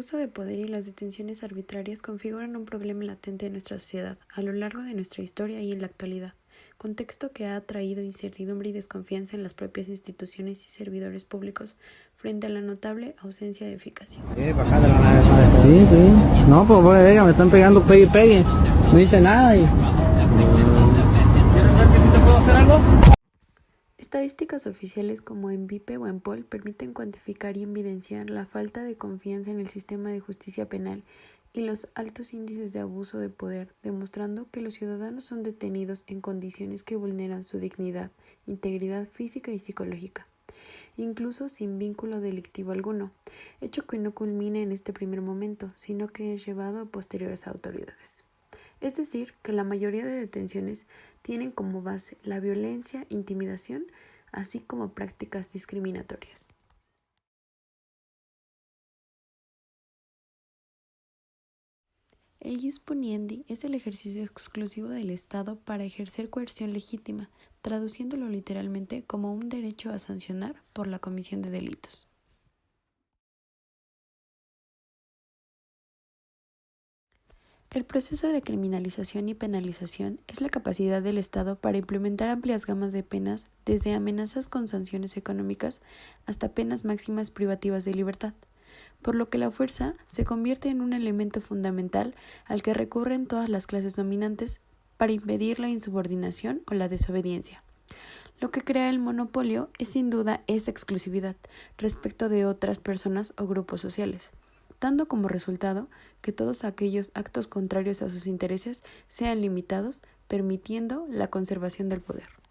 abuso de poder y las detenciones arbitrarias configuran un problema latente en nuestra sociedad, a lo largo de nuestra historia y en la actualidad, contexto que ha traído incertidumbre y desconfianza en las propias instituciones y servidores públicos frente a la notable ausencia de eficacia. Sí, sí. No, pues oiga, me están pegando, pegue y pegue. No dice nada y... ¿Quieres ver que sí te puedo hacer algo? Estadísticas oficiales como ENVIPE o EMPOL permiten cuantificar y evidenciar la falta de confianza en el sistema de justicia penal y los altos índices de abuso de poder, demostrando que los ciudadanos son detenidos en condiciones que vulneran su dignidad, integridad física y psicológica, incluso sin vínculo delictivo alguno, hecho que no culmina en este primer momento, sino que es llevado a posteriores autoridades. Es decir, que la mayoría de detenciones tienen como base la violencia, intimidación, así como prácticas discriminatorias. El ius puniendi es el ejercicio exclusivo del Estado para ejercer coerción legítima, traduciéndolo literalmente como un derecho a sancionar por la comisión de delitos. El proceso de criminalización y penalización es la capacidad del Estado para implementar amplias gamas de penas, desde amenazas con sanciones económicas hasta penas máximas privativas de libertad, por lo que la fuerza se convierte en un elemento fundamental al que recurren todas las clases dominantes para impedir la insubordinación o la desobediencia. Lo que crea el monopolio es sin duda esa exclusividad respecto de otras personas o grupos sociales, dando como resultado que todos aquellos actos contrarios a sus intereses sean limitados, permitiendo la conservación del poder.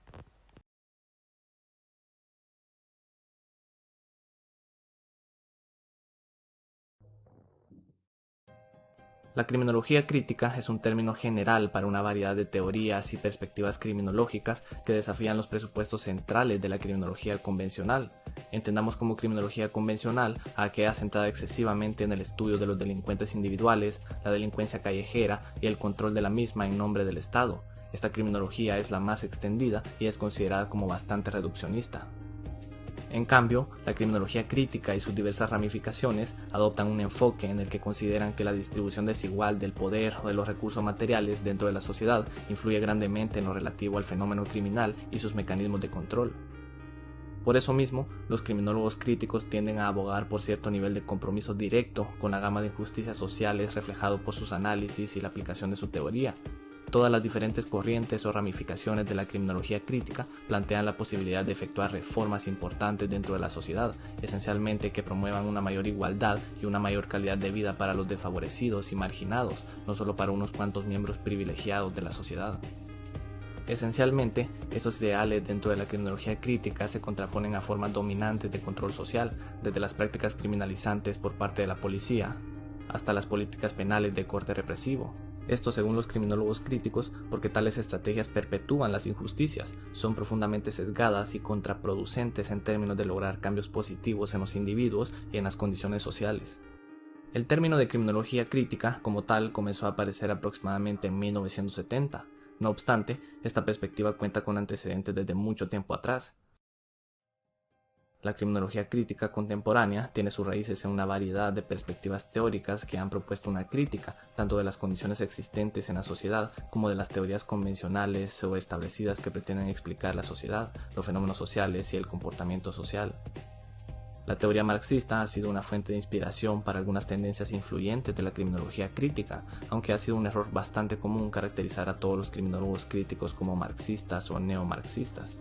La criminología crítica es un término general para una variedad de teorías y perspectivas criminológicas que desafían los presupuestos centrales de la criminología convencional. Entendamos como criminología convencional a aquella centrada excesivamente en el estudio de los delincuentes individuales, la delincuencia callejera y el control de la misma en nombre del Estado. Esta criminología es la más extendida y es considerada como bastante reduccionista. En cambio, la criminología crítica y sus diversas ramificaciones adoptan un enfoque en el que consideran que la distribución desigual del poder o de los recursos materiales dentro de la sociedad influye grandemente en lo relativo al fenómeno criminal y sus mecanismos de control. Por eso mismo, los criminólogos críticos tienden a abogar por cierto nivel de compromiso directo con la gama de injusticias sociales reflejado por sus análisis y la aplicación de su teoría. Todas las diferentes corrientes o ramificaciones de la criminología crítica plantean la posibilidad de efectuar reformas importantes dentro de la sociedad, esencialmente que promuevan una mayor igualdad y una mayor calidad de vida para los desfavorecidos y marginados, no solo para unos cuantos miembros privilegiados de la sociedad. Esencialmente, esos ideales dentro de la criminología crítica se contraponen a formas dominantes de control social, desde las prácticas criminalizantes por parte de la policía, hasta las políticas penales de corte represivo. Esto según los criminólogos críticos porque tales estrategias perpetúan las injusticias, son profundamente sesgadas y contraproducentes en términos de lograr cambios positivos en los individuos y en las condiciones sociales. El término de criminología crítica como tal comenzó a aparecer aproximadamente en 1970. No obstante, esta perspectiva cuenta con antecedentes desde mucho tiempo atrás. La criminología crítica contemporánea tiene sus raíces en una variedad de perspectivas teóricas que han propuesto una crítica tanto de las condiciones existentes en la sociedad como de las teorías convencionales o establecidas que pretenden explicar la sociedad, los fenómenos sociales y el comportamiento social. La teoría marxista ha sido una fuente de inspiración para algunas tendencias influyentes de la criminología crítica, aunque ha sido un error bastante común caracterizar a todos los criminólogos críticos como marxistas o neomarxistas.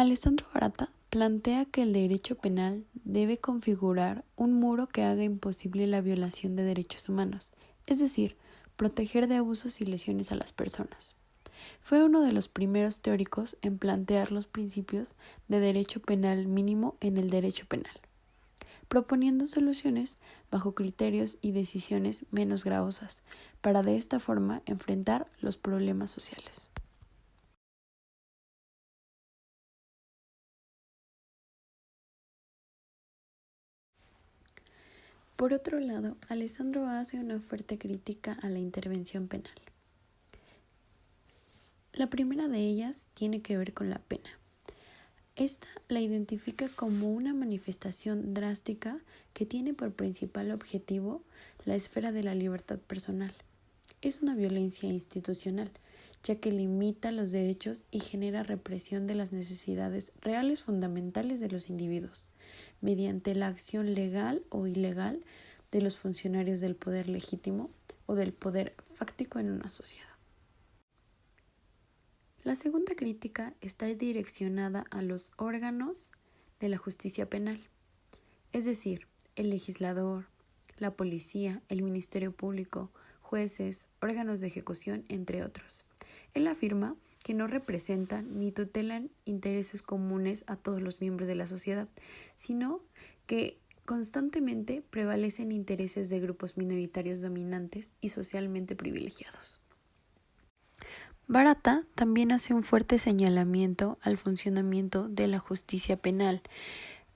Alessandro Barata plantea que el derecho penal debe configurar un muro que haga imposible la violación de derechos humanos, es decir, proteger de abusos y lesiones a las personas. Fue uno de los primeros teóricos en plantear los principios de derecho penal mínimo en el derecho penal, proponiendo soluciones bajo criterios y decisiones menos gravosas, para de esta forma enfrentar los problemas sociales. Por otro lado, Alessandro hace una fuerte crítica a la intervención penal. La primera de ellas tiene que ver con la pena. Esta la identifica como una manifestación drástica que tiene por principal objetivo la esfera de la libertad personal. Es una violencia institucional, ya que limita los derechos y genera represión de las necesidades reales fundamentales de los individuos, mediante la acción legal o ilegal de los funcionarios del poder legítimo o del poder fáctico en una sociedad. La segunda crítica está direccionada a los órganos de la justicia penal, es decir, el legislador, la policía, el Ministerio Público, jueces, órganos de ejecución, entre otros. Él afirma que no representan ni tutelan intereses comunes a todos los miembros de la sociedad, sino que constantemente prevalecen intereses de grupos minoritarios dominantes y socialmente privilegiados. Barata también hace un fuerte señalamiento al funcionamiento de la justicia penal,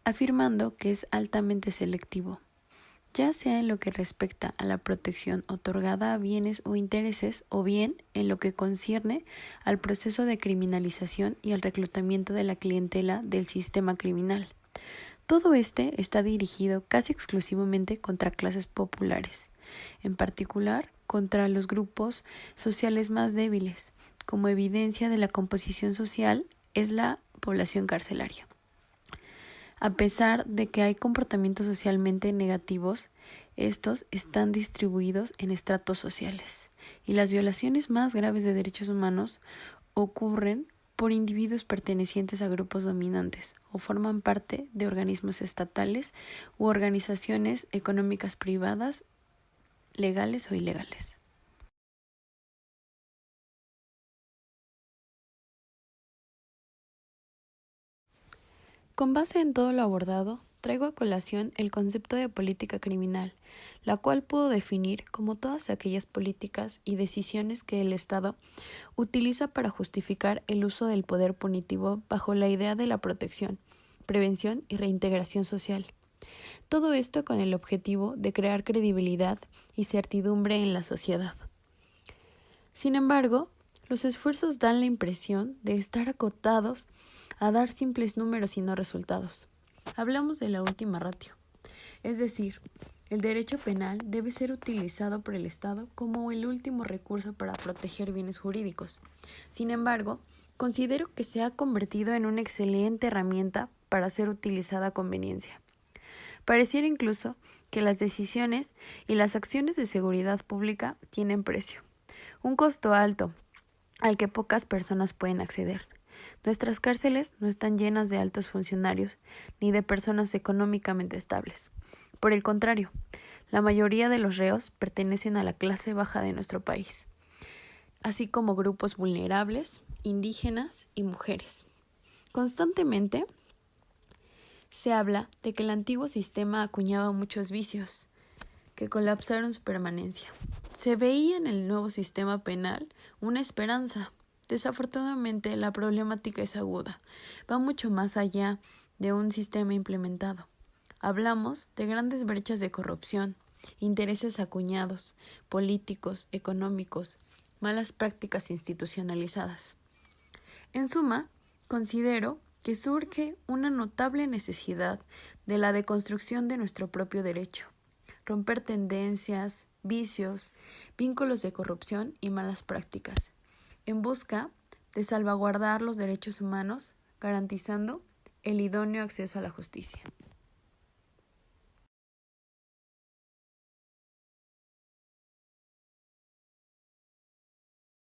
afirmando que es altamente selectivo, ya sea en lo que respecta a la protección otorgada a bienes o intereses, o bien en lo que concierne al proceso de criminalización y al reclutamiento de la clientela del sistema criminal. Todo este está dirigido casi exclusivamente contra clases populares, en particular contra los grupos sociales más débiles. Como evidencia de la composición social es la población carcelaria. A pesar de que hay comportamientos socialmente negativos, estos están distribuidos en estratos sociales, y las violaciones más graves de derechos humanos ocurren por individuos pertenecientes a grupos dominantes o forman parte de organismos estatales u organizaciones económicas privadas, legales o ilegales. Con base en todo lo abordado, traigo a colación el concepto de política criminal, la cual puedo definir como todas aquellas políticas y decisiones que el Estado utiliza para justificar el uso del poder punitivo bajo la idea de la protección, prevención y reintegración social. Todo esto con el objetivo de crear credibilidad y certidumbre en la sociedad. Sin embargo, los esfuerzos dan la impresión de estar acotados a dar simples números y no resultados. Hablamos de la última ratio, es decir, el derecho penal debe ser utilizado por el Estado como el último recurso para proteger bienes jurídicos. Sin embargo, considero que se ha convertido en una excelente herramienta para ser utilizada a conveniencia. Pareciera incluso que las decisiones y las acciones de seguridad pública tienen precio, un costo alto al que pocas personas pueden acceder. Nuestras cárceles no están llenas de altos funcionarios ni de personas económicamente estables. Por el contrario, la mayoría de los reos pertenecen a la clase baja de nuestro país, así como grupos vulnerables, indígenas y mujeres. Constantemente se habla de que el antiguo sistema acuñaba muchos vicios que colapsaron su permanencia. Se veía en el nuevo sistema penal una esperanza. Desafortunadamente, la problemática es aguda, va mucho más allá de un sistema implementado. Hablamos de grandes brechas de corrupción, intereses acuñados, políticos, económicos, malas prácticas institucionalizadas. En suma, considero que surge una notable necesidad de la deconstrucción de nuestro propio derecho, romper tendencias, vicios, vínculos de corrupción y malas prácticas, en busca de salvaguardar los derechos humanos, garantizando el idóneo acceso a la justicia.